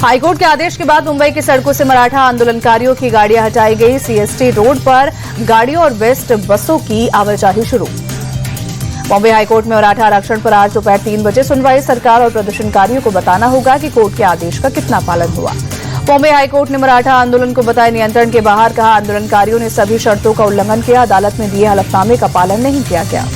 High court के आदेश के बाद मुंबई की सड़कों से मराठा आंदोलनकारियों की गाड़ियां हटाई गई। सीएसटी रोड पर गाड़ियों और वेस्ट बसों की आवाजाही शुरू। मुंबई हाईकोर्ट में मराठा आरक्षण पर आज दोपहर 3 बजे सुनवाई। सरकार और प्रदर्शनकारियों को बताना होगा कि कोर्ट के आदेश का कितना पालन हुआ। मुंबई हाईकोर्ट ने मराठा आंदोलन को बताया नियंत्रण के बाहर। कहा, आंदोलनकारियों ने सभी शर्तों का उल्लंघन किया। अदालत में दिए हलफनामे का पालन नहीं किया गया।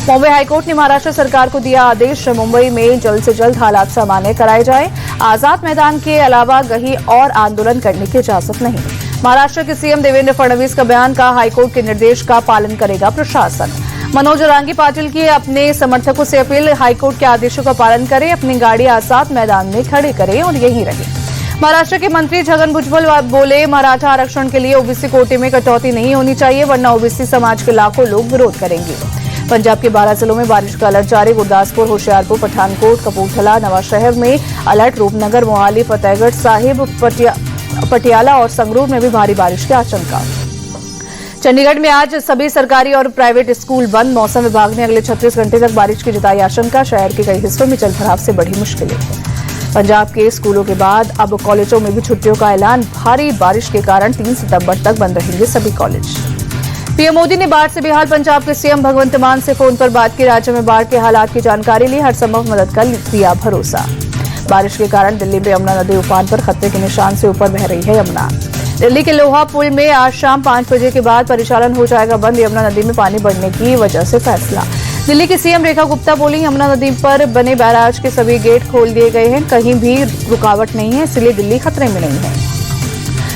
मुंबई हाईकोर्ट ने महाराष्ट्र सरकार को दिया आदेश। मुंबई में जल्द से जल्द हालात सामान्य कराए जाएं। आजाद मैदान के अलावा कहीं और आंदोलन करने की इजाजत नहीं। महाराष्ट्र के सीएम देवेंद्र फडणवीस का बयान। का हाईकोर्ट के निर्देश का पालन करेगा प्रशासन। मनोज औरांगी पाटिल की अपने समर्थकों से अपील। हाईकोर्ट के आदेशों का पालन करें, अपनी गाड़ी आजाद मैदान में खड़ी करें और यहीं रहें। महाराष्ट्र के मंत्री छगन भुजबल बोले, मराठा आरक्षण के लिए ओबीसी कोटे में कटौती नहीं होनी चाहिए, वरना ओबीसी समाज के लाखों लोग विरोध करेंगे। पंजाब के 12 जिलों में बारिश का अलर्ट जारी। गुरदासपुर, होशियारपुर, पठानकोट, कपूरथला, नवाशहर में अलर्ट। रूपनगर, मोहाली, फतेहगढ़ साहिब, पटियाला और संगरूर में भी भारी बारिश की आशंका। चंडीगढ़ में आज सभी सरकारी और प्राइवेट स्कूल बंद। मौसम विभाग ने अगले 36 घंटे तक बारिश की जताई आशंका। शहर के कई हिस्सों में जलभराव से बढ़ी मुश्किलें। पंजाब के स्कूलों के बाद अब कॉलेजों में भी छुट्टियों का ऐलान। भारी बारिश के कारण 3 सितंबर तक बंद रहेंगे सभी कॉलेज। पीएम मोदी ने बाढ़ से बेहाल पंजाब के सीएम भगवंत मान से फोन पर बात की। राज्य में बाढ़ के हालात की जानकारी ली। हर संभव मदद का दिया भरोसा। बारिश के कारण दिल्ली में यमुना नदी उफान पर। खतरे के निशान से ऊपर बह रही है यमुना। दिल्ली के लोहा पुल में आज शाम 5 बजे के बाद परिचालन हो जाएगा बंद। यमुना नदी में पानी बढ़ने की वजह से फैसला। दिल्ली की सीएम रेखा गुप्ता बोली, यमुना नदी पर बने बैराज के सभी गेट खोल दिए गए हैं। कहीं भी रुकावट नहीं है, इसलिए दिल्ली खतरे में नहीं है।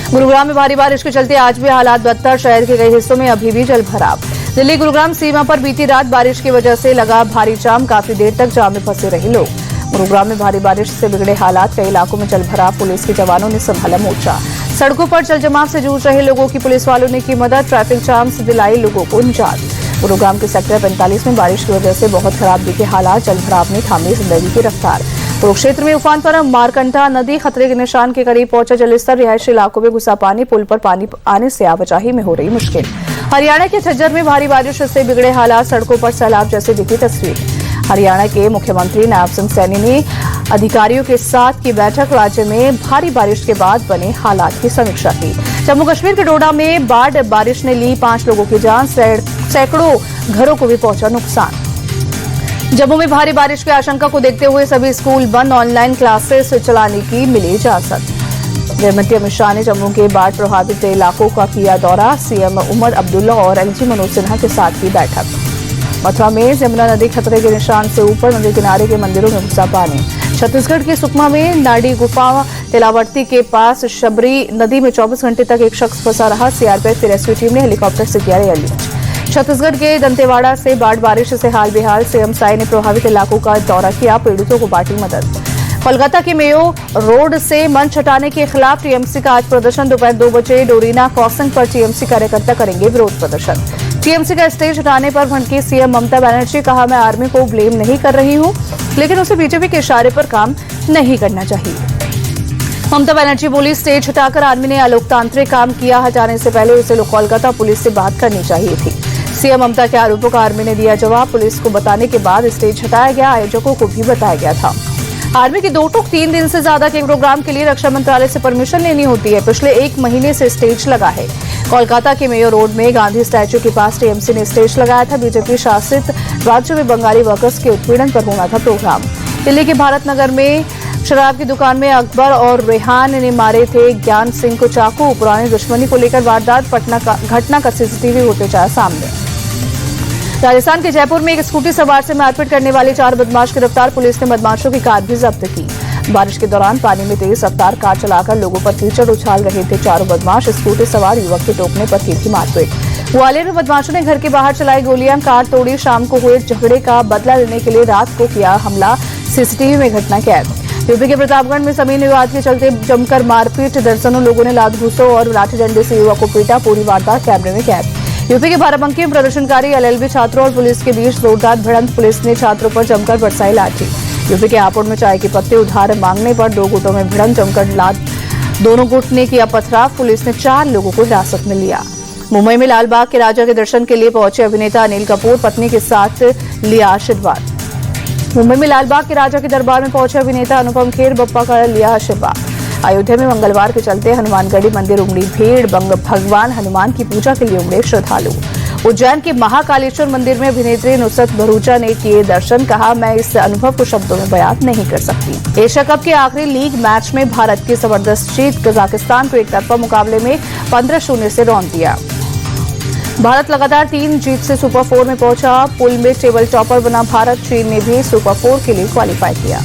गुरुग्राम में भारी बारिश के चलते आज भी हालात बदतर। शहर के कई हिस्सों में अभी भी जलभराव। दिल्ली गुरुग्राम सीमा पर बीती रात बारिश की वजह से लगा भारी जाम। काफी देर तक जाम में फंसे रहे लोग। गुरुग्राम में भारी बारिश से बिगड़े हालात। कई इलाकों में जलभराव। पुलिस के जवानों ने संभाला मोर्चा। सड़कों पर जलजमाव से जूझ रहे लोगों की पुलिस वालों ने की मदद। ट्रैफिक जाम से दिलाई लोगों को निजात। गुरुग्राम के सेक्टर 45 में बारिश की वजह से बहुत खराब दिखे हालात। जलभराव ने थामी जिंदगी की रफ्तार। कुरुक्षेत्र में उफान पर मारकंडा नदी खतरे के निशान के करीब पहुंचा जलस्तर। रिहायशी इलाकों में घुसा पानी। पुल पर पानी आने से आवाजाही में हो रही मुश्किल। हरियाणा के झज्जर में भारी बारिश से बिगड़े हालात। सड़कों पर सैलाब जैसे दिखी तस्वीर। हरियाणा के मुख्यमंत्री नायब सिंह सैनी ने अधिकारियों के साथ की बैठक। राज्य में भारी बारिश के बाद बने हालात की समीक्षा की। जम्मू कश्मीर के डोडा में बाढ़ बारिश ने ली 5 लोगों की जान। सैकड़ों घरों को भी पहुंचा नुकसान। जम्मू में भारी बारिश की आशंका को देखते हुए सभी स्कूल बंद। ऑनलाइन क्लासेस चलाने की मिली इजाजत। गृहमंत्री अमित शाह ने जम्मू के बाढ़ प्रभावित इलाकों का किया दौरा। सीएम उमर अब्दुल्ला और एलजी मनोज सिन्हा के साथ की बैठक। मथुरा में यमुना नदी खतरे के निशान से ऊपर। नदी किनारे के मंदिरों में घुसा पानी। छत्तीसगढ़ के सुकमा में नाडी गुफा तिलावर्ती के पास शबरी नदी में 24 घंटे तक एक शख्स फंसा रहा। सीआरपीएफ की रेस्क्यू टीम ने हेलीकॉप्टर से किया रेस्क्यू। छत्तीसगढ़ के दंतेवाड़ा से बाढ़ बारिश से हाल बेहाल। सीएम साई ने प्रभावित इलाकों का दौरा किया। पीड़ितों को बांटी मदद। कोलकाता के मेयो रोड से मंच हटाने के खिलाफ टीएमसी का आज प्रदर्शन। दोपहर 2 बजे डोरीना क्रॉसिंग पर टीएमसी कार्यकर्ता करेंगे विरोध प्रदर्शन। टीएमसी का स्टेज हटाने पर भड़की सीएम ममता बनर्जी। कहा, मैं आर्मी को ब्लेम नहीं कर रही हूं, लेकिन उसे बीजेपी के इशारे पर काम नहीं करना चाहिए। ममता बनर्जी बोली, स्टेज हटाकर आर्मी ने अलोकतांत्रिक काम किया। हटाने से पहले उसे कोलकाता पुलिस से बात करनी चाहिए थी। सीएम ममता के आरोपों का आर्मी ने दिया जवाब। पुलिस को बताने के बाद स्टेज हटाया गया। आयोजकों को भी बताया गया था। आर्मी की 2 टूक 3 दिन से ज्यादा के प्रोग्राम के लिए रक्षा मंत्रालय से परमिशन लेनी होती है। पिछले 1 महीने से स्टेज लगा है। कोलकाता के मेयो रोड में गांधी स्टैच्यू के पास टीएमसी ने स्टेज लगाया था। बीजेपी शासित राज्य में बंगाली वर्कर्स के उत्पीड़न पर होना था प्रोग्राम। दिल्ली के भारत नगर में शराब की दुकान में अकबर और रेहान ने मारे थे ज्ञान सिंह को चाकू। पुरानी दुश्मनी को लेकर वारदात घटना का सीसीटीवी होते जाए सामने। राजस्थान के जयपुर में एक स्कूटी सवार से मारपीट करने वाले 4 बदमाश गिरफ्तार। पुलिस ने बदमाशों की कार भी जब्त की। बारिश के दौरान पानी में तेज रफ्तार कार चलाकर लोगों पर कीचड़ उछाल रहे थे 4 बदमाश। स्कूटी सवार युवक के टोकने पर की थी मारपीट। ग्वालियर में बदमाशों ने घर के बाहर चलाई गोलियां, कार तोड़ी। शाम को हुए झगड़े का बदला लेने के लिए रात को किया हमला। सीसीटीवी में घटना कैद। यूपी के प्रतापगढ़ में जमीन विवाद के चलते जमकर मारपीट। दर्जनों लोगों ने लात घूंसों और लाठी डंडे से युवक को पीटा। पूरी वारदात कैमरे में कैद। यूपी के बाराबंकी में प्रदर्शनकारी एलएलबी छात्रों और पुलिस के बीच जोरदार भिड़ंत। पुलिस ने छात्रों पर जमकर बरसाई लाठी। यूपी के हापुड़ में चाय के पत्ते उधार मांगने पर 2 गुटों में भिड़ंत। जमकर लात दोनों गुट ने किया पथराव। पुलिस ने 4 लोगों को हिरासत में लिया। मुंबई में लालबाग के राजा के दर्शन के लिए पहुंचे अभिनेता अनिल कपूर। पत्नी के साथ लिया आशीर्वाद। मुंबई में लालबाग के राजा के दरबार में पहुंचे अभिनेता अनुपम खेर बप्पा का लिया आशीर्वाद। अयोध्या में मंगलवार के चलते हनुमानगढ़ी मंदिर उमड़ी भीड़, भगवान हनुमान की पूजा के लिए उमड़े श्रद्धालु। उज्जैन के महाकालेश्वर मंदिर में अभिनेत्री नुसरत भरूचा ने किए दर्शन, कहा मैं इस अनुभव को शब्दों में बयान नहीं कर सकती। एशिया कप के आखिरी लीग मैच में भारत की जबरदस्त जीत, कजाकिस्तान को एक तरफा मुकाबले में 15-0 से रौंद दिया। भारत लगातार 3 जीत से सुपर 4 में पहुंचा। पूल में टेबल टॉपर बना भारत, चीन ने भी सुपर 4 के लिए क्वालिफाई किया।